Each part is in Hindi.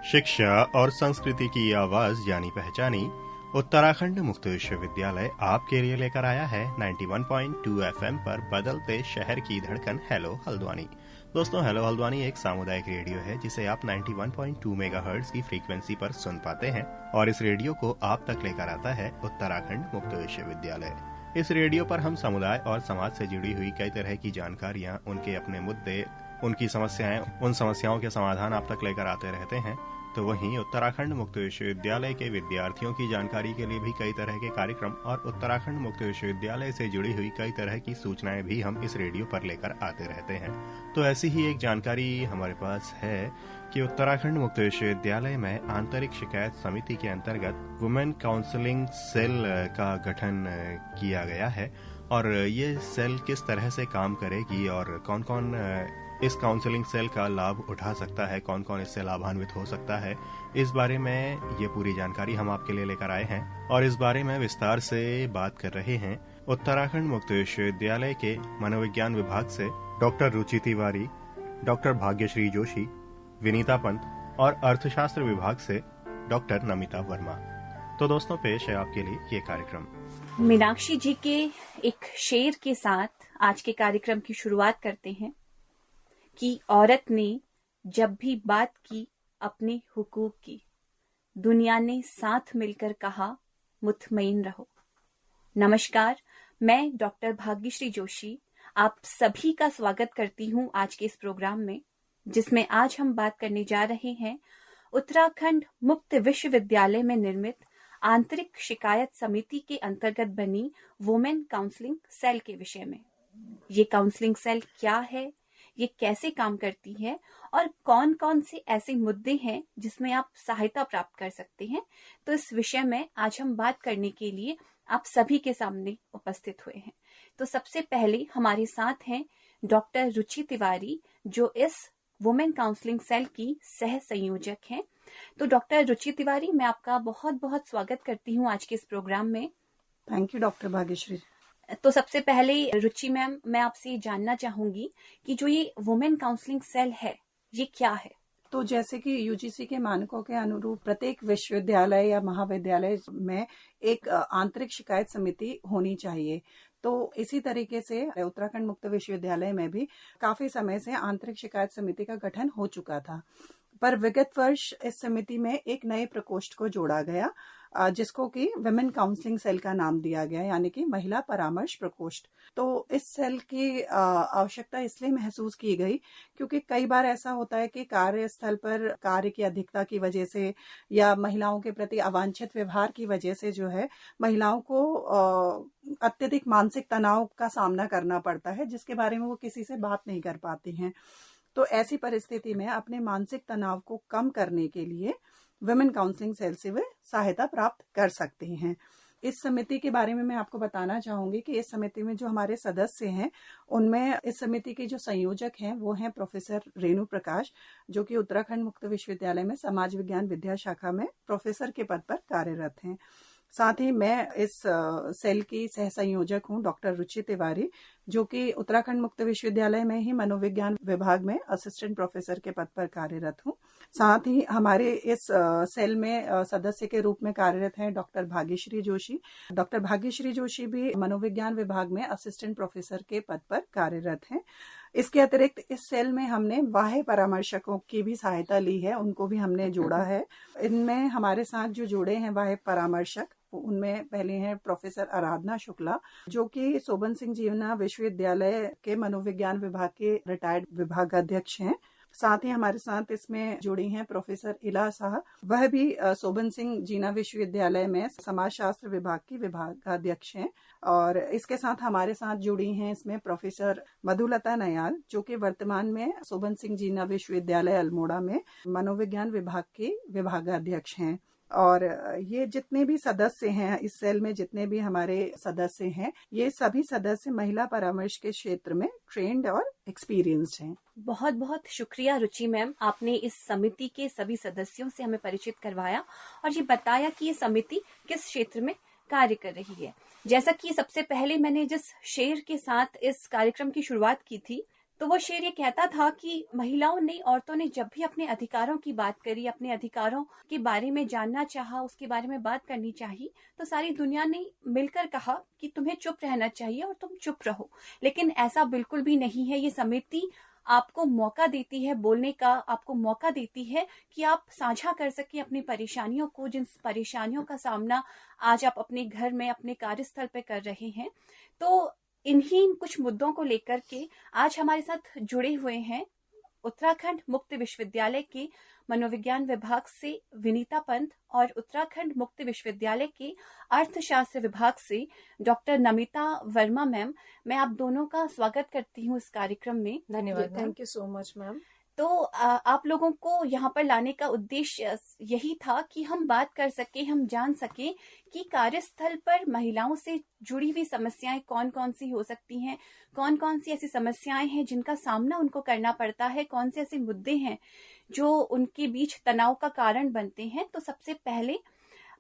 शिक्षा और संस्कृति की आवाज जानी पहचानी उत्तराखंड मुक्त विश्वविद्यालय आपके लिए लेकर आया है 91.2 एफएम पर बदलते शहर की धड़कन हेलो हल्द्वानी। दोस्तों, हेलो हल्द्वानी एक सामुदायिक रेडियो है जिसे आप 91.2 मेगाहर्ट्ज की फ्रीक्वेंसी पर सुन पाते हैं और इस रेडियो को आप तक लेकर आता है उत्तराखंड मुक्त विश्वविद्यालय। इस रेडियो पर हम समुदाय और समाज से जुड़ी हुई कई तरह की जानकारियां, उनके अपने मुद्दे, उनकी समस्याएं, उन समस्याओं के समाधान आप तक लेकर आते रहते हैं। तो वहीं उत्तराखंड मुक्त विश्वविद्यालय के विद्यार्थियों की जानकारी के लिए भी कई तरह के कार्यक्रम और उत्तराखंड मुक्त विश्वविद्यालय से जुड़ी हुई कई तरह की सूचनाएं भी हम इस रेडियो पर लेकर आते रहते हैं। तो ऐसी ही एक जानकारी हमारे पास है कि उत्तराखंड मुक्त विश्वविद्यालय में आंतरिक शिकायत समिति के अंतर्गत वुमेन काउंसलिंग सेल का गठन किया गया है और ये सेल किस तरह से काम करेगी और कौन कौन इस काउंसलिंग सेल का लाभ उठा सकता है, कौन कौन इससे लाभान्वित हो सकता है, इस बारे में ये पूरी जानकारी हम आपके लिए लेकर आए हैं और इस बारे में विस्तार से बात कर रहे हैं उत्तराखंड मुक्त विश्वविद्यालय के मनोविज्ञान विभाग से डॉक्टर रुचि तिवारी, डॉक्टर भाग्यश्री जोशी, विनीता पंत और अर्थशास्त्र विभाग से डॉक्टर नमिता वर्मा। तो दोस्तों, पेश है आपके लिए ये कार्यक्रम। मीनाक्षी जी के एक शेर के साथ आज के कार्यक्रम की शुरुआत करते हैं कि औरत ने जब भी बात की अपने हुकूक की, दुनिया ने साथ मिलकर कहा मुतमईन रहो। नमस्कार, मैं डॉक्टर भाग्यश्री जोशी आप सभी का स्वागत करती हूं आज के इस प्रोग्राम में, जिसमें आज हम बात करने जा रहे हैं उत्तराखंड मुक्त विश्वविद्यालय में निर्मित आंतरिक शिकायत समिति के अंतर्गत बनी वुमेन काउंसलिंग सेल के विषय में। ये काउंसलिंग सेल क्या है, ये कैसे काम करती है और कौन कौन से ऐसे मुद्दे हैं जिसमें आप सहायता प्राप्त कर सकते हैं, तो इस विषय में आज हम बात करने के लिए आप सभी के सामने उपस्थित हुए हैं। तो सबसे पहले हमारे साथ हैं डॉक्टर रुचि तिवारी, जो इस वुमेन काउंसलिंग सेल की सह संयोजक हैं। तो डॉक्टर रुचि तिवारी, मैं आपका बहुत बहुत स्वागत करती हूँ आज के इस प्रोग्राम में। Thank you doctor Bhagyashree. तो सबसे पहले रुचि मैम, मैं आपसे जानना चाहूंगी कि जो ये वुमेन काउंसलिंग सेल है, ये क्या है? तो जैसे कि यूजीसी के मानकों के अनुरूप प्रत्येक विश्वविद्यालय या महाविद्यालय में एक आंतरिक शिकायत समिति होनी चाहिए। तो इसी तरीके से उत्तराखंड मुक्त विश्वविद्यालय में भी काफी समय से आंतरिक शिकायत समिति का गठन हो चुका था, पर विगत वर्ष इस समिति में एक नए प्रकोष्ठ को जोड़ा गया, जिसको कि विमेन काउंसलिंग सेल का नाम दिया गया, यानी कि महिला परामर्श प्रकोष्ठ। तो इस सेल की आवश्यकता इसलिए महसूस की गई क्योंकि कई बार ऐसा होता है कि कार्यस्थल पर कार्य की अधिकता की वजह से या महिलाओं के प्रति अवांछित व्यवहार की वजह से जो है महिलाओं को अत्यधिक मानसिक तनाव का सामना करना पड़ता है, जिसके बारे में वो किसी से बात नहीं कर पाती हैं। तो ऐसी परिस्थिति में अपने मानसिक तनाव को कम करने के लिए वुमेन काउंसलिंग सेल से वे सहायता प्राप्त कर सकते हैं। इस समिति के बारे में मैं आपको बताना चाहूंगी कि इस समिति में जो हमारे सदस्य हैं, उनमें इस समिति के जो संयोजक हैं वो हैं प्रोफेसर रेणु प्रकाश, जो कि उत्तराखंड मुक्त विश्वविद्यालय में समाज विज्ञान विद्या शाखा में प्रोफेसर के पद पर कार्यरत हैं। साथ ही मैं इस सेल की सह संयोजक हूं डॉक्टर रुचि तिवारी, जो कि उत्तराखंड मुक्त विश्वविद्यालय में ही मनोविज्ञान विभाग में असिस्टेंट प्रोफेसर के पद पर कार्यरत हूं। साथ ही हमारे इस सेल में सदस्य के रूप में कार्यरत हैं डॉक्टर भाग्यश्री जोशी। डॉक्टर भाग्यश्री जोशी भी मनोविज्ञान विभाग में असिस्टेंट प्रोफेसर के पद पर कार्यरत हैं। इसके अतिरिक्त इस सेल में हमने बाह्य परामर्शकों की भी सहायता ली है, उनको भी हमने जोड़ा है। इनमें हमारे साथ जो जुड़े हैं बाह्य परामर्शक, उनमें पहले हैं प्रोफेसर आराधना शुक्ला, जो कि सोबन सिंह जीवना विश्वविद्यालय के मनोविज्ञान विभाग के रिटायर्ड विभागाध्यक्ष हैं। साथ ही हमारे साथ इसमें जुड़ी हैं प्रोफेसर इला शाह, वह भी सोबन सिंह जीना विश्वविद्यालय में समाजशास्त्र विभाग की विभागाध्यक्ष हैं। और इसके साथ हमारे साथ जुड़ी हैं इसमें प्रोफेसर मधुलता नयाल, जो कि वर्तमान में सोबन सिंह जीना विश्वविद्यालय अल्मोड़ा में मनोविज्ञान विभाग के विभागाध्यक्ष हैं। और ये जितने भी सदस्य हैं इस सेल में, जितने भी हमारे सदस्य हैं, ये सभी सदस्य महिला परामर्श के क्षेत्र में ट्रेंड और एक्सपीरियंस्ड हैं। बहुत बहुत शुक्रिया रुचि मैम, आपने इस समिति के सभी सदस्यों से हमें परिचित करवाया और ये बताया कि ये समिति किस क्षेत्र में कार्य कर रही है। जैसा कि सबसे पहले मैंने जिस शेर के साथ इस कार्यक्रम की शुरुआत की थी, तो वो शेर ये कहता था कि महिलाओं ने, औरतों ने जब भी अपने अधिकारों की बात करी, अपने अधिकारों के बारे में जानना चाहा, उसके बारे में बात करनी चाहिए, तो सारी दुनिया ने मिलकर कहा कि तुम्हें चुप रहना चाहिए और तुम चुप रहो। लेकिन ऐसा बिल्कुल भी नहीं है। ये समिति आपको मौका देती है बोलने का, आपको मौका देती है कि आप साझा कर सकें अपनी परेशानियों को, जिन परेशानियों का सामना आज आप अपने घर में, अपने कार्यस्थल पे कर रहे हैं। तो इन्हीं कुछ मुद्दों को लेकर के आज हमारे साथ जुड़े हुए हैं उत्तराखंड मुक्त विश्वविद्यालय के मनोविज्ञान विभाग से विनीता पंत और उत्तराखंड मुक्त विश्वविद्यालय के अर्थशास्त्र विभाग से डॉक्टर नमिता वर्मा मैम। मैं आप दोनों का स्वागत करती हूँ इस कार्यक्रम में। धन्यवाद। Thank you so much ma'am. तो आप लोगों को यहाँ पर लाने का उद्देश्य यही था कि हम बात कर सके, हम जान सके कि कार्यस्थल पर महिलाओं से जुड़ी हुई समस्याएं कौन कौन सी हो सकती हैं, कौन कौन सी ऐसी समस्याएं हैं जिनका सामना उनको करना पड़ता है, कौन से ऐसे मुद्दे हैं जो उनके बीच तनाव का कारण बनते हैं। तो सबसे पहले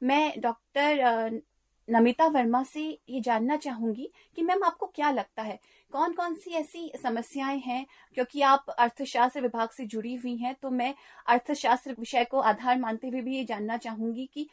मैं डॉक्टर नमिता वर्मा से ये जानना चाहूंगी कि मैम आपको क्या लगता है कौन कौन सी ऐसी समस्याएं हैं, क्योंकि आप अर्थशास्त्र विभाग से जुड़ी हुई हैं, तो मैं अर्थशास्त्र विषय को आधार मानते हुए भी ये जानना चाहूंगी कि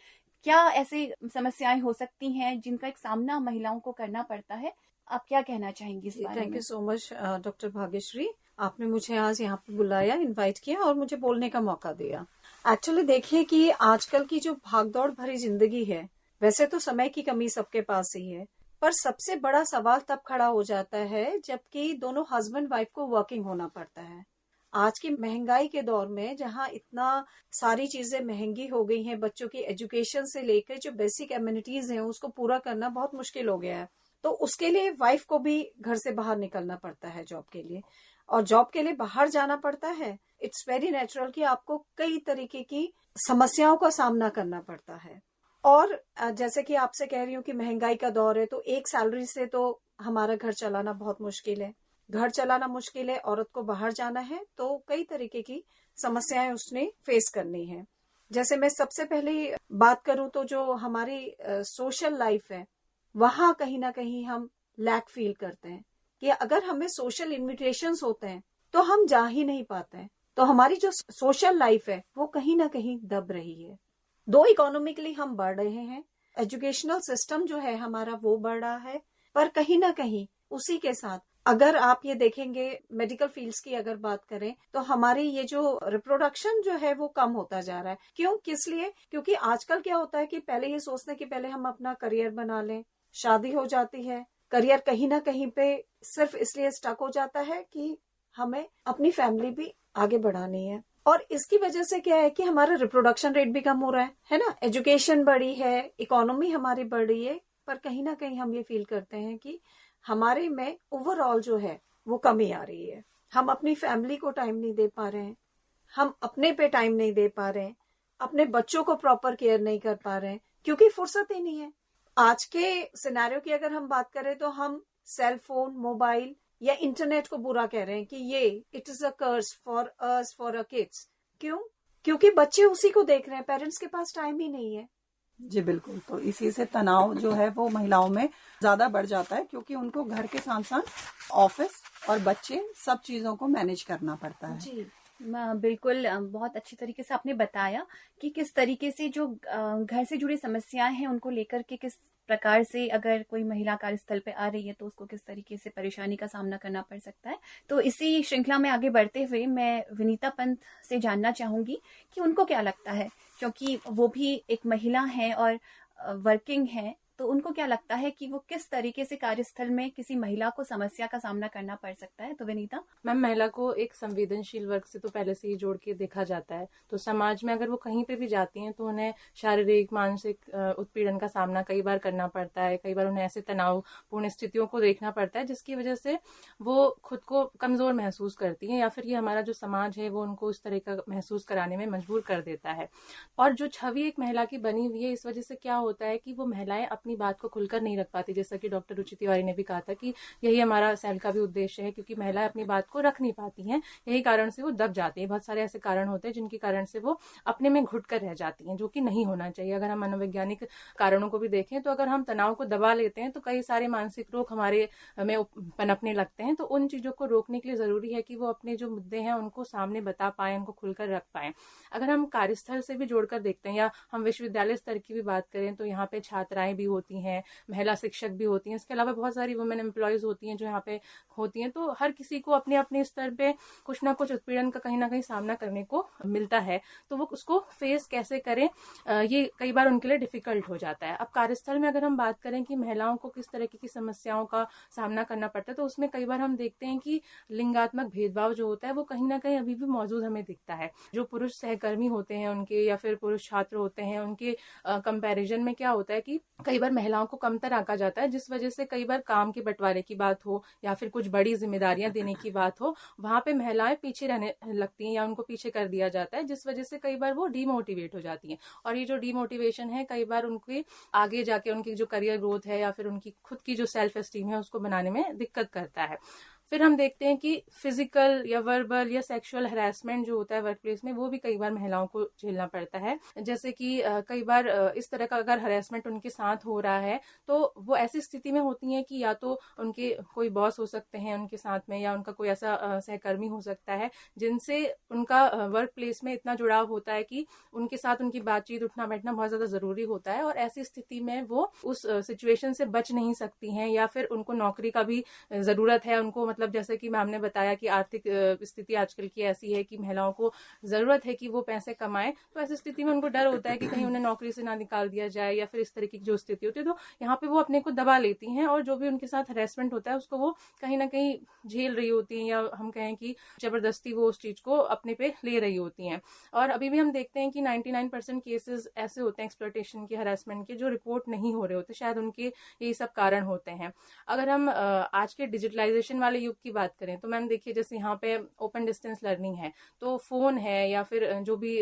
क्या ऐसी समस्याएं हो सकती हैं जिनका एक सामना महिलाओं को करना पड़ता है। आप क्या कहना चाहेंगी इस बारे में? Thank you so much doctor Bhagyashree, आपने मुझे आज यहाँ पे बुलाया, इनवाइट किया और मुझे बोलने का मौका दिया। एक्चुअली देखिए कि आजकल की जो भागदौड़ भरी जिंदगी है, वैसे तो समय की कमी सबके पास ही है, पर सबसे बड़ा सवाल तब खड़ा हो जाता है जबकि दोनों हस्बैंड वाइफ को वर्किंग होना पड़ता है। आज की महंगाई के दौर में जहाँ इतना सारी चीजें महंगी हो गई हैं, बच्चों की एजुकेशन से लेकर जो बेसिक एमिनिटीज हैं उसको पूरा करना बहुत मुश्किल हो गया है। तो उसके लिए वाइफ को भी घर से बाहर निकलना पड़ता है जॉब के लिए, और जॉब के लिए बाहर जाना पड़ता है। इट्स वेरी नेचुरल कि आपको कई तरीके की समस्याओं का सामना करना पड़ता है। और जैसे कि आपसे कह रही हूँ कि महंगाई का दौर है, तो एक सैलरी से तो हमारा घर चलाना बहुत मुश्किल है। घर चलाना मुश्किल है, औरत को बाहर जाना है, तो कई तरीके की समस्याएं उसने फेस करनी है। जैसे मैं सबसे पहले बात करूं तो जो हमारी सोशल लाइफ है, वहां कहीं ना कहीं हम लैक फील करते हैं कि अगर हमें सोशल इन्विटेशंस होते हैं तो हम जा ही नहीं पाते हैं। तो हमारी जो सोशल लाइफ है वो कहीं ना कहीं दब रही है। दो इकोनॉमिकली हम बढ़ रहे हैं, एजुकेशनल सिस्टम जो है हमारा वो बढ़ रहा है, पर कहीं ना कहीं उसी के साथ अगर आप ये देखेंगे मेडिकल फील्ड्स की अगर बात करें तो हमारी ये जो रिप्रोडक्शन जो है वो कम होता जा रहा है। क्यों, किस लिए? क्योंकि आजकल क्या होता है कि पहले ये सोचते हैं कि पहले हम अपना करियर बना लें, शादी हो जाती है, करियर कहीं ना कहीं पे सिर्फ इसलिए स्टक हो जाता है कि हमें अपनी फैमिली भी आगे बढ़ानी है। और इसकी वजह से क्या है कि हमारा रिप्रोडक्शन रेट भी कम हो रहा है ना, एजुकेशन बढ़ी है, इकोनॉमी हमारी बढ़ रही है, पर कहीं ना कहीं हम ये फील करते हैं कि हमारे में ओवरऑल जो है वो कमी आ रही है। हम अपनी फैमिली को टाइम नहीं दे पा रहे हैं, हम अपने पे टाइम नहीं दे पा रहे हैं, अपने बच्चों को प्रॉपर केयर नहीं कर पा रहे हैं, क्योंकि फुर्सत ही नहीं है। आज के सिनेरियो की अगर हम बात करें तो हम सेल फोन, मोबाइल या इंटरनेट को बुरा कह रहे हैं कि ये it is a curse for us, for a kids. क्यों? क्योंकि बच्चे उसी को देख रहे हैं, पेरेंट्स के पास टाइम ही नहीं है। जी बिल्कुल। तो इसी से तनाव जो है वो महिलाओं में ज्यादा बढ़ जाता है, क्योंकि उनको घर के साथ साथ ऑफिस और बच्चे सब चीजों को मैनेज करना पड़ता है। जी बिल्कुल, बहुत अच्छी तरीके से आपने बताया कि किस तरीके से जो घर से जुड़ी समस्याएं हैं उनको लेकर के किस प्रकार से अगर कोई महिला कार्यस्थल पे आ रही है तो उसको किस तरीके से परेशानी का सामना करना पड़ सकता है। तो इसी श्रृंखला में आगे बढ़ते हुए मैं विनीता पंत से जानना चाहूंगी कि उनको क्या लगता है, क्योंकि वो भी एक महिला है और वर्किंग है, तो उनको क्या लगता है कि वो किस तरीके से कार्यस्थल में किसी महिला को समस्या का सामना करना पड़ सकता है। तो विनीता मैम, महिला को एक संवेदनशील वर्ग से तो पहले से ही जोड़ के देखा जाता है। तो समाज में अगर वो कहीं पे भी जाती हैं तो उन्हें शारीरिक, मानसिक उत्पीड़न का सामना कई बार करना पड़ता है। कई बार उन्हें ऐसे तनावपूर्ण स्थितियों को देखना पड़ता है जिसकी वजह से वो खुद को कमजोर महसूस करती हैं, या फिर ये हमारा जो समाज है वो उनको उस तरह का महसूस कराने में मजबूर कर देता है। और जो छवि एक महिला की बनी हुई है, इस वजह से क्या होता है कि वो महिलाएं अपने अपनी बात को खुलकर नहीं रख पाती, जैसा कि डॉक्टर रुचि तिवारी ने भी कहा था कि यही हमारा सेल का भी उद्देश्य है, क्योंकि महिलाएं अपनी बात को रख नहीं पाती हैं, यही कारण से वो दब जाती है। बहुत सारे ऐसे कारण होते हैं जिनके कारण से वो अपने में घुट कर रह जाती हैं, जो कि नहीं होना चाहिए। अगर हम मनोवैज्ञानिक कारणों को भी देखें तो अगर हम तनाव को दबा लेते हैं तो कई सारे मानसिक रोग हमारे में पनपने लगते हैं। तो उन चीजों को रोकने के लिए जरूरी है कि वो अपने जो मुद्दे हैं उनको सामने बता पाए, उनको खुलकर रख पाए। अगर हम कार्यस्थल से भी जोड़कर देखते हैं या हम विश्वविद्यालय स्तर की भी बात करें तो यहाँ पे छात्राएं भी होती हैं, महिला शिक्षक भी होती हैं, इसके अलावा बहुत सारी वुमेन एम्प्लॉयज होती हैं जो यहाँ पे होती हैं। तो हर किसी को अपने अपने स्तर पे कुछ ना कुछ उत्पीड़न का कहीं ना कहीं सामना करने को मिलता है। तो वो उसको फेस कैसे करें, ये कई बार उनके लिए डिफिकल्ट हो जाता है। अब कार्यस्थल में अगर हम बात करें कि महिलाओं को किस तरह की समस्याओं का सामना करना पड़ता है, तो उसमें कई बार हम देखते हैं कि लिंगात्मक भेदभाव जो होता है वो कहीं ना कहीं अभी भी मौजूद हमें दिखता है। जो पुरुष सहकर्मी होते हैं उनके या फिर पुरुष छात्र होते हैं उनके कंपैरिजन में क्या होता है कि कई बार महिलाओं को कमतर आंका जाता है, जिस वजह से कई बार काम के बंटवारे की बात हो या फिर कुछ बड़ी जिम्मेदारियां देने की बात हो, वहां पे महिलाएं पीछे रहने लगती हैं या उनको पीछे कर दिया जाता है, जिस वजह से कई बार वो डीमोटिवेट हो जाती हैं। और ये जो डीमोटिवेशन है कई बार उनके आगे जाके उनकी जो करियर ग्रोथ है या फिर उनकी खुद की जो सेल्फ एस्टीम है उसको बनाने में दिक्कत करता है। फिर हम देखते हैं कि फिजिकल या वर्बल या सेक्सुअल हैरेसमेंट जो होता है वर्क प्लेस में, वो भी कई बार महिलाओं को झेलना पड़ता है। जैसे कि कई बार इस तरह का अगर हैरेसमेंट उनके साथ हो रहा है तो वो ऐसी स्थिति में होती है कि या तो उनके कोई बॉस हो सकते हैं उनके साथ में, या उनका कोई ऐसा सहकर्मी हो सकता है जिनसे उनका वर्क प्लेस में इतना जुड़ाव होता है कि उनके साथ उनकी बातचीत, उठना बैठना बहुत ज्यादा जरूरी होता है। और ऐसी स्थिति में वो उस सिचुएशन से बच नहीं सकती हैं, या फिर उनको नौकरी का भी जरूरत है। उनको मतलब जैसे कि मैम ने बताया कि आर्थिक स्थिति आजकल की ऐसी है कि महिलाओं को जरूरत है कि वो पैसे कमाएं, तो ऐसी स्थिति में उनको डर होता है कि कहीं उन्हें नौकरी से ना निकाल दिया जाए या फिर इस तरह की जो स्थिति होती है, तो यहाँ पे वो अपने को दबा लेती हैं और जो भी उनके साथ हरेसमेंट होता है उसको वो कहीं ना कहीं झेल रही होती हैं, या हम कहें कि जबरदस्ती वो उस चीज को अपने पे ले रही होती हैं। और अभी भी हम देखते हैं कि 99% केसेस ऐसे होते हैं एक्सप्लॉयटेशन के, हरासमेंट के, जो रिपोर्ट नहीं हो रहे होते। शायद उनके यही सब कारण होते हैं। अगर हम आज के डिजिटलाइजेशन वाले युग की बात करें तो मैम देखिए, जैसे यहाँ पे ओपन डिस्टेंस लर्निंग है, तो फोन है या फिर जो भी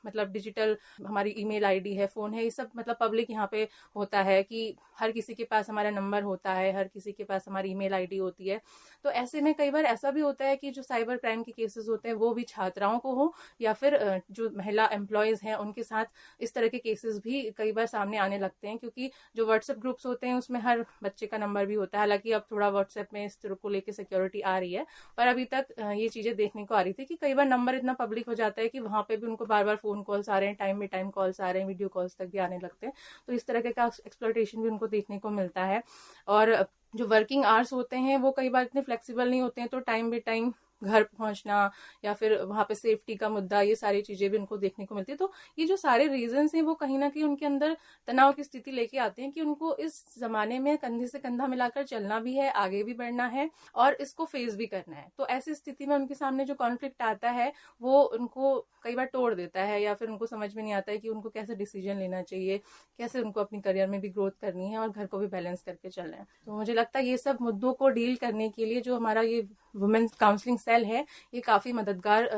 मतलब डिजिटल हमारी ईमेल आईडी है, फोन है, ये सब मतलब पब्लिक यहाँ पे होता है कि हर किसी के पास हमारा नंबर होता है, हर किसी के पास हमारी ईमेल आईडी होती है। तो ऐसे में कई बार ऐसा भी होता है कि जो साइबर क्राइम के केसेस होते हैं वो भी छात्राओं को हो या फिर जो महिला एम्प्लॉयज हैं उनके साथ इस तरह के केसेस भी कई बार सामने आने लगते हैं, क्योंकि जो व्हाट्सएप ग्रुप्स होते हैं उसमें हर बच्चे का नंबर भी होता है। हालांकि अब थोड़ा व्हाट्सएप में इस तरह को लेकर सिक्योरिटी आ रही है, पर अभी तक ये चीजें देखने को आ रही थी कि कई बार नंबर इतना पब्लिक हो जाता है कि वहां पे भी उनको बार बार फोन कॉल्स आ रहे हैं, टाइम में टाइम कॉल्स आ रहे हैं, वीडियो कॉल्स तक भी आने लगते हैं। तो इस तरह का एक्सप्लॉयटेशन भी उनको देखने को मिलता है। और जो वर्किंग आवर्स होते हैं वो कई बार इतने फ्लेक्सिबल नहीं होते हैं, तो टाइम बे टाइम घर पहुंचना या फिर वहां पे सेफ्टी का मुद्दा, ये सारी चीजें भी उनको देखने को मिलती है। तो ये जो सारे रीजंस हैं वो कहीं ना कहीं उनके अंदर तनाव की स्थिति लेके आते हैं कि उनको इस जमाने में कंधे से कंधा मिलाकर चलना भी है, आगे भी बढ़ना है और इसको फेस भी करना है। तो ऐसी स्थिति में उनके सामने जो कॉन्फ्लिक्ट आता है वो उनको कई बार तोड़ देता है, या फिर उनको समझ में नहीं आता है कि उनको कैसे डिसीजन लेना चाहिए, कैसे उनको अपनी करियर में भी ग्रोथ करनी है और घर को भी बैलेंस करके चलना है। तो मुझे लगता है ये सब मुद्दों को डील करने के लिए जो हमारा ये वुमेन्स काउंसलिंग सेल है ये काफी मददगार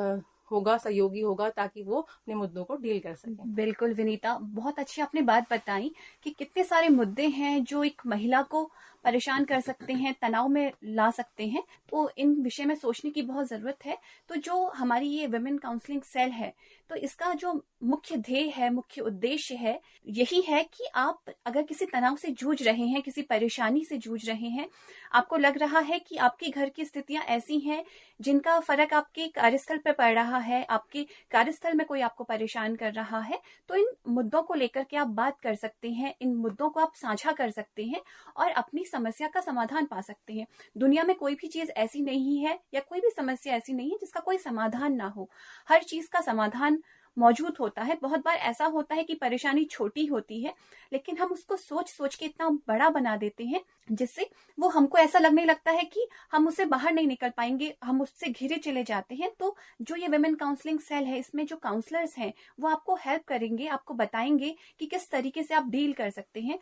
होगा, सहयोगी होगा, ताकि वो अपने मुद्दों को डील कर सकें। बिल्कुल विनीता, बहुत अच्छी आपने बात बताई कि कितने सारे मुद्दे हैं जो एक महिला को परेशान कर सकते हैं, तनाव में ला सकते हैं। तो इन विषय में सोचने की बहुत जरूरत है। तो जो हमारी ये वुमेन काउंसलिंग सेल है, तो इसका जो मुख्य ध्येय है, मुख्य उद्देश्य है, यही है कि आप अगर किसी तनाव से जूझ रहे हैं, किसी परेशानी से जूझ रहे हैं, आपको लग रहा है कि आपके घर की स्थितियां ऐसी हैं जिनका फर्क आपके कार्यस्थल पर पड़ रहा है, आपके कार्यस्थल में कोई आपको परेशान कर रहा है, तो इन मुद्दों को लेकर के आप बात कर सकते हैं, इन मुद्दों को आप साझा कर सकते हैं और अपनी समस्या का समाधान पा सकते हैं। दुनिया में कोई भी चीज ऐसी नहीं है या कोई भी समस्या ऐसी नहीं है जिसका कोई समाधान ना हो। हर चीज का समाधान मौजूद होता है। बहुत बार ऐसा होता है कि परेशानी छोटी होती है, लेकिन हम उसको सोच सोच के इतना बड़ा बना देते हैं जिससे वो हमको ऐसा लगने लगता है कि हम उससे बाहर नहीं निकल पाएंगे, हम उससे घिरे चले जाते हैं। तो जो ये वुमेन काउंसलिंग सेल है, इसमें जो काउंसलर्स हैं वो आपको हेल्प करेंगे, आपको बताएंगे कि किस तरीके से आप डील कर सकते हैं।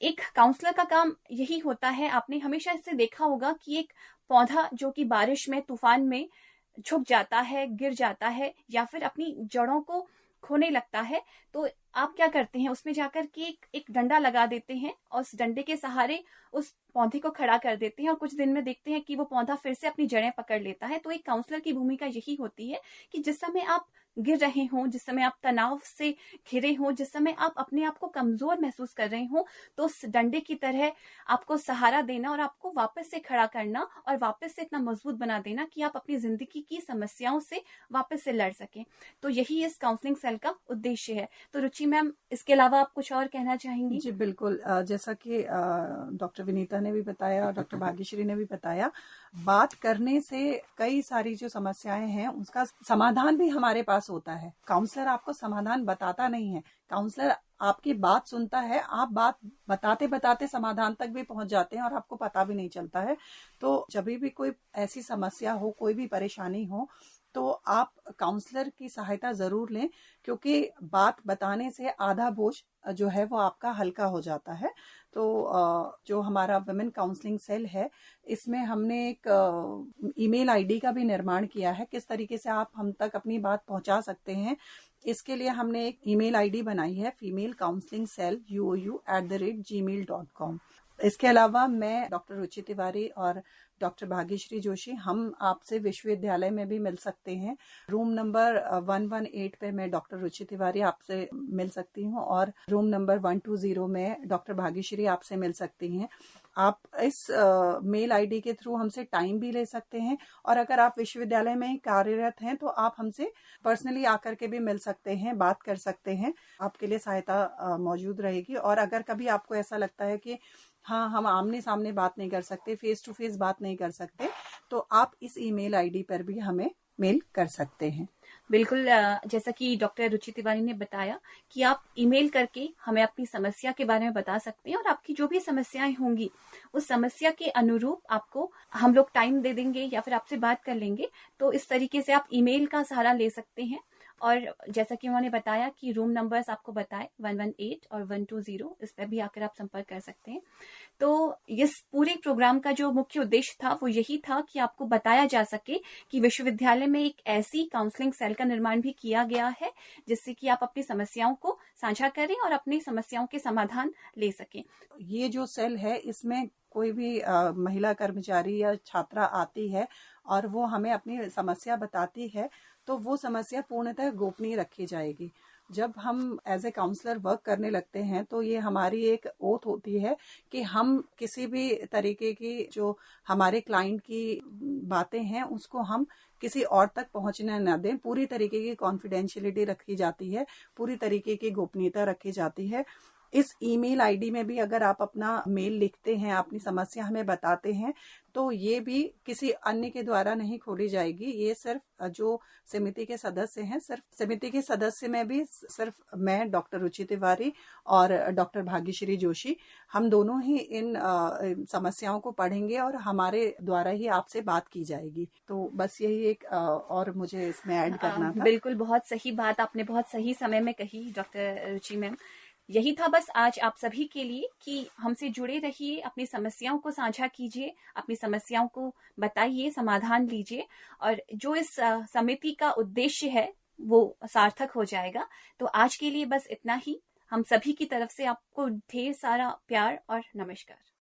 एक काउंसलर का काम यही होता है। आपने हमेशा इससे देखा होगा कि एक पौधा जो कि बारिश में, तूफान में झुक जाता है, गिर जाता है या फिर अपनी जड़ों को खोने लगता है, तो आप क्या करते हैं, उसमें जाकर के एक डंडा लगा देते हैं और उस डंडे के सहारे उस पौधे को खड़ा कर देते हैं और कुछ दिन में देखते हैं कि वो पौधा फिर से अपनी जड़ें पकड़ लेता है। तो एक काउंसलर की भूमिका यही होती है कि जिस समय आप गिर रहे हों, जिस समय आप तनाव से घिरे हों, जिस समय आप अपने आप को कमजोर महसूस कर रहे हों, तो उस डंडे की तरह आपको सहारा देना और आपको वापस से खड़ा करना और वापस से इतना मजबूत बना देना कि आप अपनी जिंदगी की समस्याओं से वापस से लड़ सकें। तो यही इस काउंसलिंग सेल का उद्देश्य है। तो रुचि मैम, इसके अलावा आप कुछ और कहना चाहेंगी? जी बिल्कुल। जैसा कि डॉक्टर विनीता ने भी बताया और डॉक्टर भाग्यश्री ने भी बताया, बात करने से कई सारी जो समस्याएं हैं उसका समाधान भी हमारे पास होता है। काउंसलर आपको समाधान बताता नहीं है, काउंसलर आपकी बात सुनता है। आप बात बताते बताते समाधान तक भी पहुंच जाते हैं और आपको पता भी नहीं चलता है। तो जब भी कोई ऐसी समस्या हो, कोई भी परेशानी हो, तो आप काउंसलर की सहायता जरूर लें, क्योंकि बात बताने से आधा बोझ जो है वो आपका हल्का हो जाता है। तो जो हमारा वुमेन काउंसलिंग सेल है, इसमें हमने एक ईमेल आईडी का भी निर्माण किया है, किस तरीके से आप हम तक अपनी बात पहुंचा सकते हैं। इसके लिए हमने एक ईमेल आईडी बनाई है, femalecounselingcell@gmail.com। इसके अलावा मैं डॉक्टर रुचि तिवारी और डॉक्टर भाग्यश्री जोशी, हम आपसे विश्वविद्यालय में भी मिल सकते हैं। रूम नंबर 118 पे मैं डॉक्टर रुचि तिवारी आपसे मिल सकती हूँ और रूम नंबर 120 में डॉक्टर भाग्यश्री आपसे मिल सकती हैं। आप इस मेल आईडी के थ्रू हमसे टाइम भी ले सकते हैं, और अगर आप विश्वविद्यालय में कार्यरत हैं तो आप हमसे पर्सनली आकर के भी मिल सकते हैं, बात कर सकते हैं। आपके लिए सहायता मौजूद रहेगी। और अगर कभी आपको ऐसा लगता है कि हाँ, हम आमने सामने बात नहीं कर सकते, फेस टू फेस बात नहीं कर सकते, तो आप इस ईमेल आईडी पर भी हमें मेल कर सकते हैं। बिल्कुल, जैसा कि डॉक्टर रुचि तिवारी ने बताया कि आप ईमेल करके हमें अपनी समस्या के बारे में बता सकते हैं और आपकी जो भी समस्याएं होंगी उस समस्या के अनुरूप आपको हम लोग टाइम दे देंगे या फिर आपसे बात कर लेंगे। तो इस तरीके से आप ईमेल का सहारा ले सकते हैं। और जैसा कि उन्होंने बताया कि रूम नंबर्स आपको बताए 118 और 120, इस पर भी आकर आप संपर्क कर सकते हैं। तो इस पूरे प्रोग्राम का जो मुख्य उद्देश्य था वो यही था कि आपको बताया जा सके कि विश्वविद्यालय में एक ऐसी काउंसलिंग सेल का निर्माण भी किया गया है जिससे कि आप अपनी समस्याओं को साझा करें और अपनी समस्याओं के समाधान ले सकें। ये जो सेल है, इसमें कोई भी महिला कर्मचारी या छात्रा आती है और वो हमें अपनी समस्या बताती है, तो वो समस्या पूर्णतः गोपनीय रखी जाएगी। जब हम एज ए काउंसलर वर्क करने लगते हैं तो ये हमारी एक ओथ होती है कि हम किसी भी तरीके की जो हमारे क्लाइंट की बातें हैं उसको हम किसी और तक पहुंचने न दें। पूरी तरीके की कॉन्फिडेंशियलिटी रखी जाती है, पूरी तरीके की गोपनीयता रखी जाती है। इस ईमेल आईडी में भी अगर आप अपना मेल लिखते हैं, अपनी समस्या हमें बताते हैं, तो ये भी किसी अन्य के द्वारा नहीं खोली जाएगी। ये सिर्फ जो समिति के सदस्य हैं, सिर्फ समिति के सदस्य में भी सिर्फ मैं, डॉक्टर रुचि तिवारी और डॉक्टर भाग्यश्री जोशी, हम दोनों ही इन समस्याओं को पढ़ेंगे और हमारे द्वारा ही आपसे बात की जाएगी। तो बस यही एक और मुझे इसमें ऐड करना था। बिल्कुल, बहुत सही बात आपने बहुत सही समय में कही डॉक्टर रुचि मैम। यही था बस आज आप सभी के लिए कि हमसे जुड़े रहिए, अपनी समस्याओं को साझा कीजिए, अपनी समस्याओं को बताइए, समाधान लीजिए और जो इस समिति का उद्देश्य है वो सार्थक हो जाएगा। तो आज के लिए बस इतना ही। हम सभी की तरफ से आपको ढेर सारा प्यार और नमस्कार।